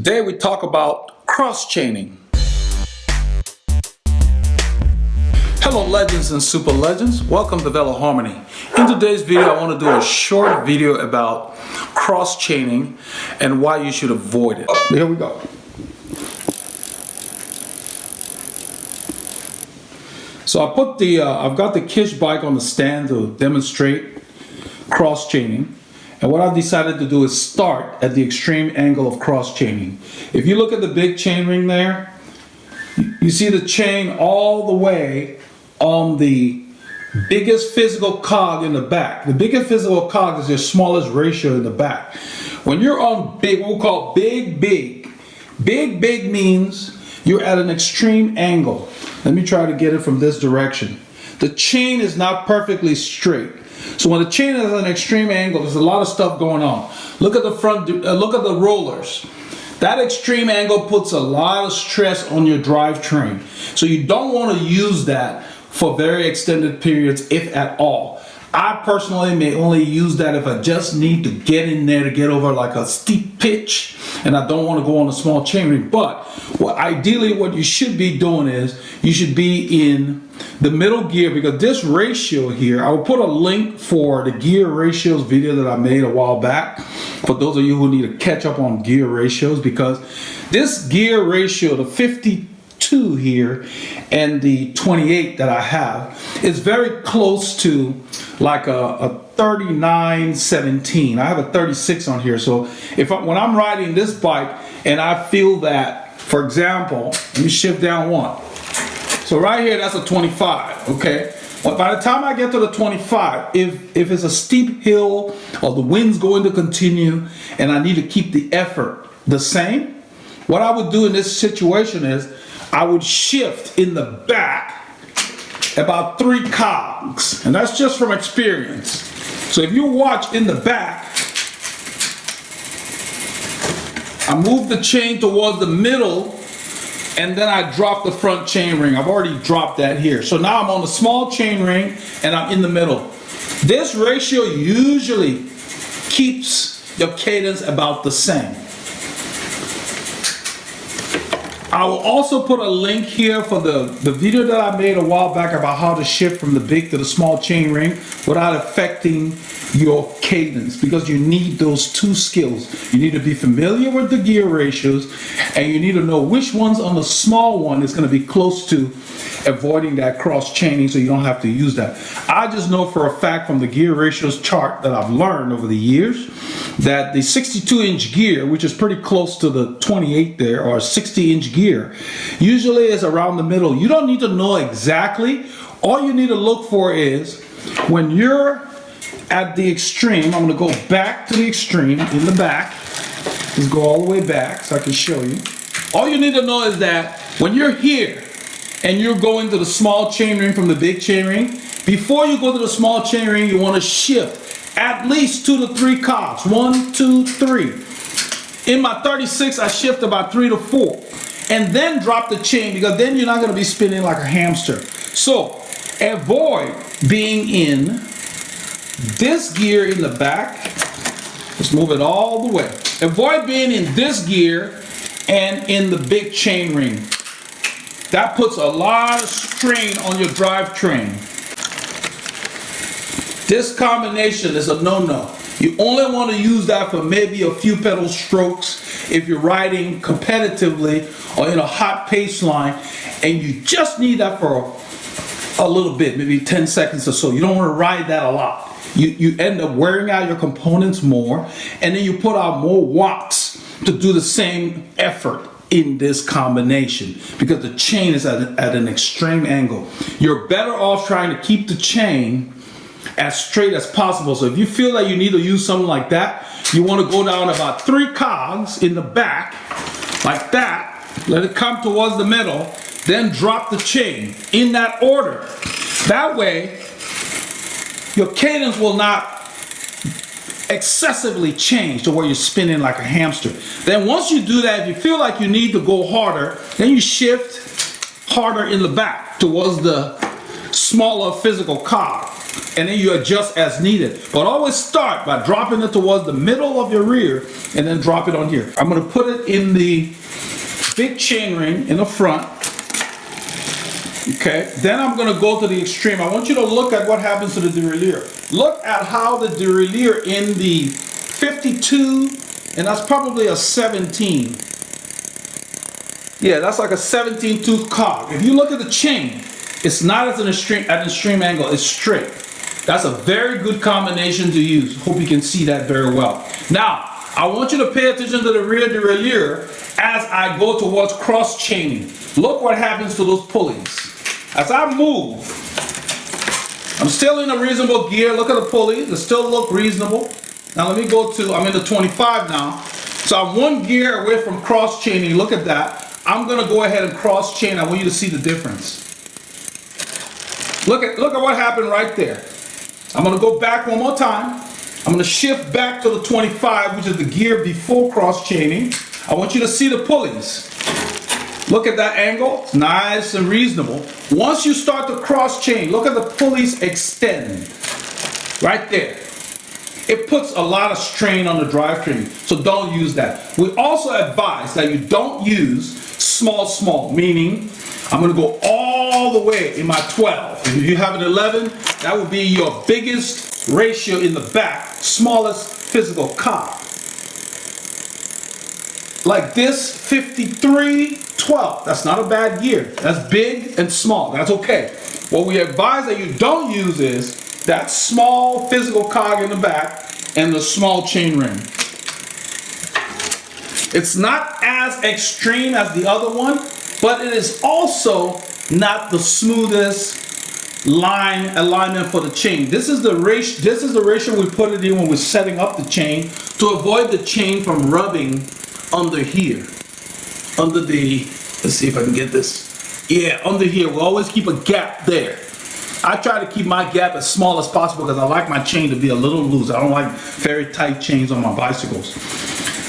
Today we talk about cross-chaining. Hello legends and super legends, welcome to Veloharmony. In today's video I want to do a short video about cross-chaining and why you should avoid it. Here we go. So I've got the Kish bike on the stand to demonstrate cross-chaining. And what I've decided to do is start at the extreme angle of cross-chaining. If you look at the big chain ring there, you see the chain all the way on the biggest physical cog in the back. The biggest physical cog is your smallest ratio in the back. When you're on big, we'll call big means you're at an extreme angle. Let me try to get it from this direction. The chain is not perfectly straight. So when the chain is at an extreme angle, there's a lot of stuff going on. Look at the front, look at the rollers. That extreme angle puts a lot of stress on your drivetrain. So you don't want to use that for very extended periods, if at all. I personally may only use that if I just need to get in there to get over like a steep pitch and I don't want to go on a small chain ring. But ideally what you should be doing is you should be in the middle gear, because this ratio here, I will put a link for the gear ratios video that I made a while back for those of you who need to catch up on gear ratios, because this gear ratio, the 52 here and the 28 that I have, is very close to like a 39-17. I have a 36 on here. So when I'm riding this bike and I feel that, for example, let me shift down one. So right here, that's a 25, okay? But by the time I get to the 25, if it's a steep hill or the wind's going to continue and I need to keep the effort the same, what I would do in this situation is I would shift in the back about 3 cogs. And that's just from experience. So if you watch in the back, I move the chain towards the middle and then I drop the front chain ring. I've already dropped that here. So now I'm on the small chain ring and I'm in the middle. This ratio usually keeps your cadence about the same. I will also put a link here for the video that I made a while back about how to shift from the big to the small chain ring without affecting your cadence, because you need those two skills. You need to be familiar with the gear ratios and you need to know which ones on the small one is going to be close to avoiding that cross chaining, so you don't have to use that. I just know for a fact from the gear ratios chart that I've learned over the years that the 62-inch gear, which is pretty close to the 28 there, or 60-inch gear, usually is around the middle. You don't need to know exactly. All you need to look for is when you're at the extreme. I'm going to go back to the extreme in the back. Let's go all the way back so I can show you. All you need to know is that when you're here and you're going to the small chain ring from the big chain ring, before you go to the small chain ring, you want to shift at least 2 to 3 cogs. 1, 2, 3. In my 36, I shift about 3 to 4. And then drop the chain, because then you're not going to be spinning like a hamster. So avoid being in this gear in the back. Let's move it all the way. Avoid being in this gear and in the big chain ring. That puts a lot of strain on your drivetrain. This combination is a no-no. You only want to use that for maybe a few pedal strokes if you're riding competitively or in a hot pace line and you just need that for a little bit, maybe 10 seconds or so. You don't want to ride that a lot. You end up wearing out your components more, and then you put out more watts to do the same effort in this combination, because the chain is at an extreme angle. You're better off trying to keep the chain as straight as possible. So if you feel that you need to use something like that, you want to go down about 3 cogs in the back, like that. Let it come towards the middle, then drop the chain in that order. That way, your cadence will not excessively change to where you're spinning like a hamster. Then once you do that, if you feel like you need to go harder, then you shift harder in the back towards the smaller physical cog. and then you adjust as needed. But always start by dropping it towards the middle of your rear and then drop it on here. I'm gonna put it in the big chain ring in the front. Okay, then I'm gonna go to the extreme. I want you to look at what happens to the derailleur. Look at how the derailleur in the 52, and that's probably a 17. Yeah, that's like a 17 tooth cog. If you look at the chain, it's not at an extreme angle, it's straight. That's a very good combination to use. Hope you can see that very well. Now, I want you to pay attention to the rear derailleur as I go towards cross chaining. Look what happens to those pulleys. As I move, I'm still in a reasonable gear. Look at the pulleys, they still look reasonable. Now let me go to, I'm in the 25 now. So I'm one gear away from cross chaining. Look at that. I'm gonna go ahead and cross chain. I want you to see the difference. Look at what happened right there. I'm gonna go back one more time. I'm gonna shift back to the 25, which is the gear before cross chaining. I want you to see the pulleys. Look at that angle, it's nice and reasonable. Once you start to cross chain, look at the pulleys extend. Right there. It puts a lot of strain on the drivetrain, so don't use that. We also advise that you don't use small, meaning I'm gonna go all the way in my 12. If you have an 11, that would be your biggest ratio in the back, smallest physical cog. Like this, 53, 12. That's not a bad gear. That's big and small. That's okay. What we advise that you don't use is that small physical cog in the back and the small chain ring. It's not as extreme as the other one, but it is also not the smoothest alignment for the chain. This is the ratio we put it in when we're setting up the chain to avoid the chain from rubbing under here. Under the, let's see if I can get this. Yeah, under here. We'll always keep a gap there. I try to keep my gap as small as possible because I like my chain to be a little loose. I don't like very tight chains on my bicycles.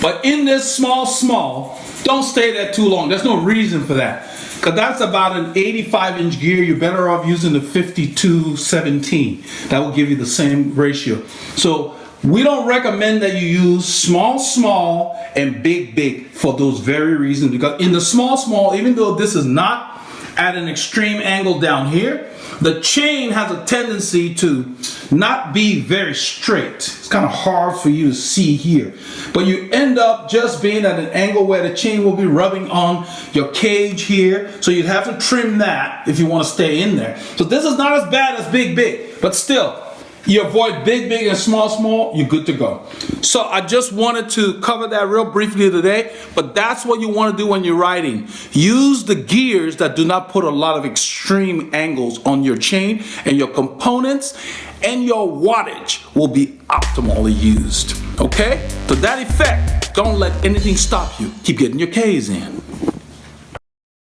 But in this small, don't stay there too long. There's no reason for that. Because that's about an 85-inch gear. You're better off using the 52-17. That will give you the same ratio. So we don't recommend that you use small, and big for those very reasons. Because in the small, even though this is not at an extreme angle down here, the chain has a tendency to not be very straight. It's kind of hard for you to see here. But you end up just being at an angle where the chain will be rubbing on your cage here. So you'd have to trim that if you want to stay in there. So this is not as bad as big. But still, you avoid big and small, you're good to go. So I just wanted to cover that real briefly today, but that's what you want to do when you're riding. Use the gears that do not put a lot of extreme angles on your chain, and your components and your wattage will be optimally used. Okay? To that effect, don't let anything stop you. Keep getting your K's in.